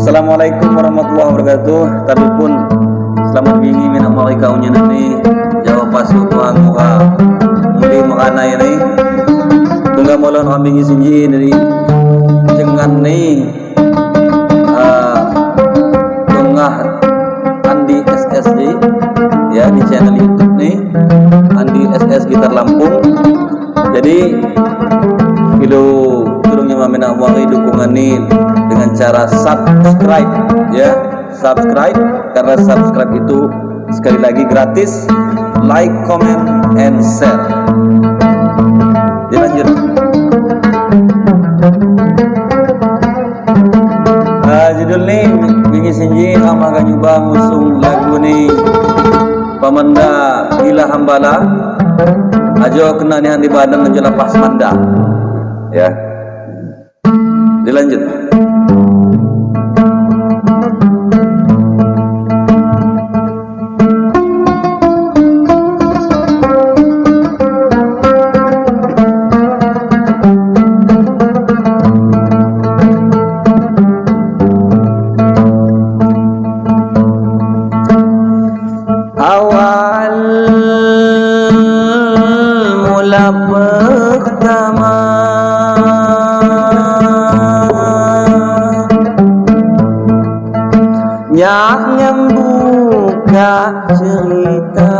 Assalamualaikum warahmatullahi wabarakatuh. Tapi pun selamat pagi minat malaikat unya nanti jawab pasuk tuang muka muli makana ini tunggal molon kambing sinji dari jengan nih tengah Andi SSJ ya di channel YouTube nih Andi SS Gitar Lampung. Jadi video turunnya mamena wangi dukungan nih dengan cara subscribe ya, subscribe karena subscribe itu sekali lagi gratis, like, comment, and share. Dilanjut. Judul nih Bingi Sinji ama nyoba ngusung lagu nih Pamanda Gila Hambala ajo kena nih di badan aja lepas manda ya. Dilanjut. Awal mula pertama nyak nyembuka cerita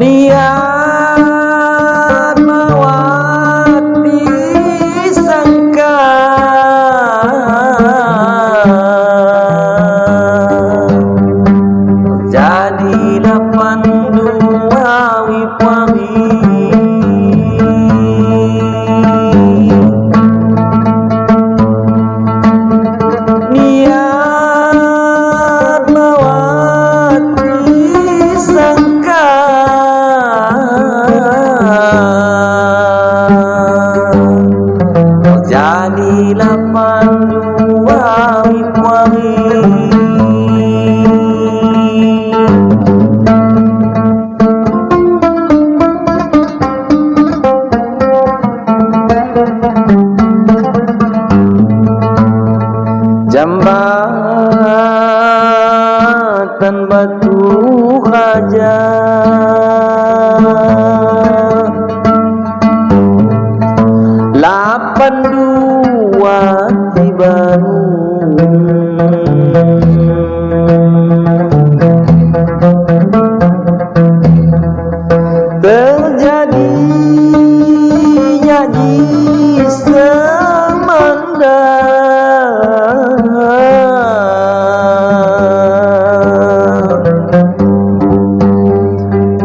niat mawati sangka jadilah pandua wipari niat mawati sangka jadilah pandua wipari. Jambatan batu raja lapan dua tibaru terjadi nyaji semanda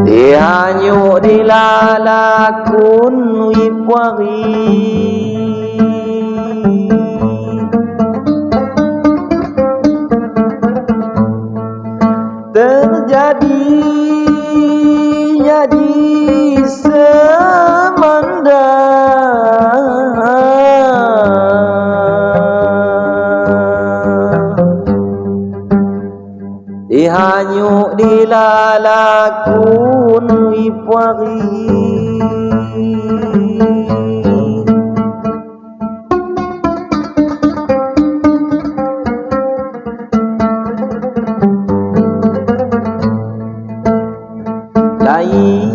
dihanyu dilalakun wipwari terjadi jadi semanda dihanyu dilalakun wipwari. Lain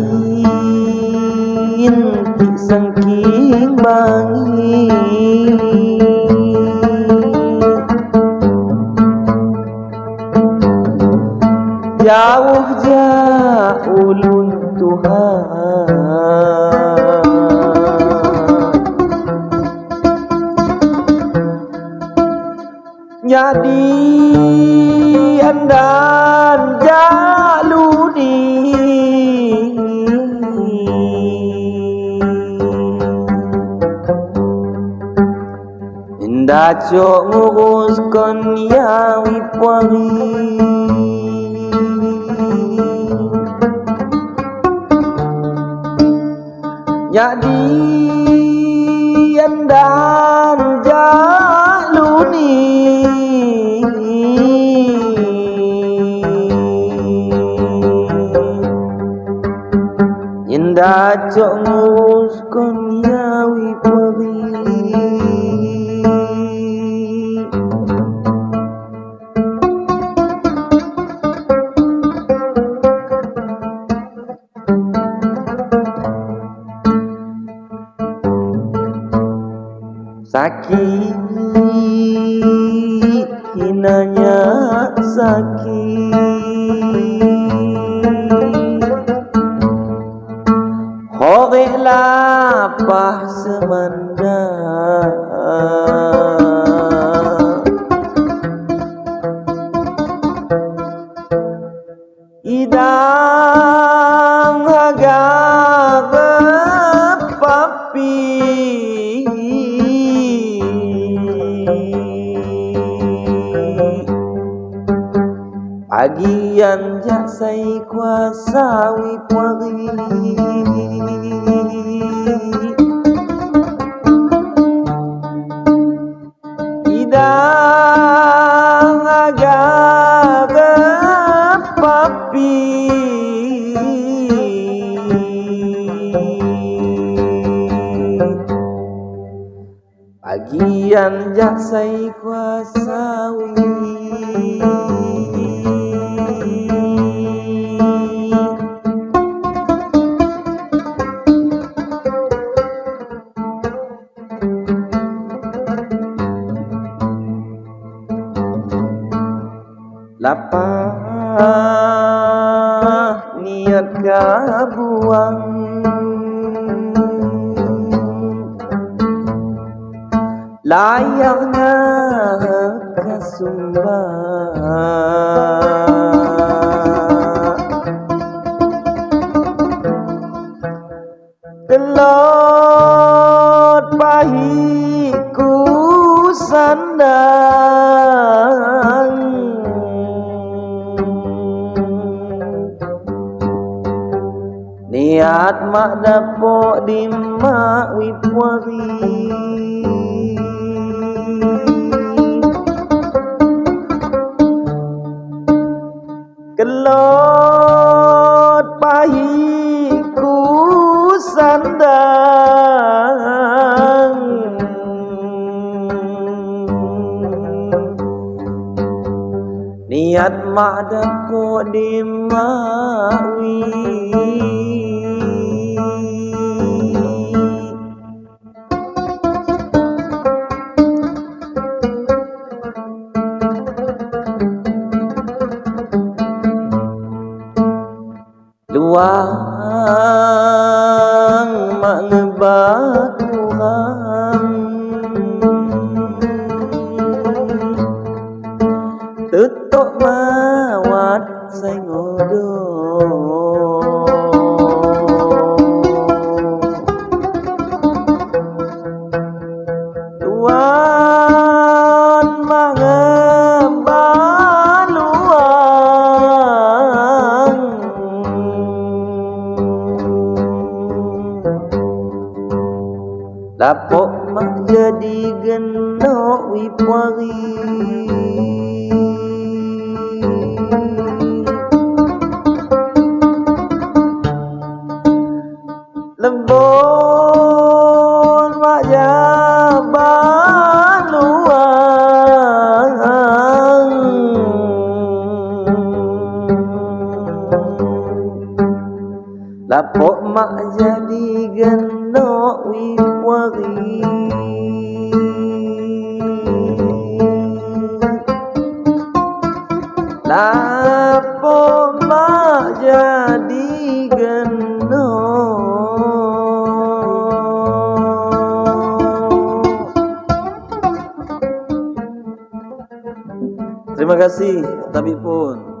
ti sangking bangi jauh ulun Tuhan jadi andan jaluni indah cok nguruskan ya wipwari jadi andan jaluni indah cok nguruskan sakit hinanya sakit hore lapah semanda idang haga papi agian jasai kuasa wipwari idang agar papi agian jasai kuasa lapah niat kabuang layaknya kasumba kelot pahiku sandang niat mak dapok di mak wipwari kelot pahiku sandang niat mak dapok di mak luang mak ngebakurang tutuk mawat saya ngodong luan mak ngebaluang lapok mak jadi genok wipwari lembon mak jaban luang lapok mak jadi genok wipwari lapok mak jadi genok. Terima kasih, tapi pun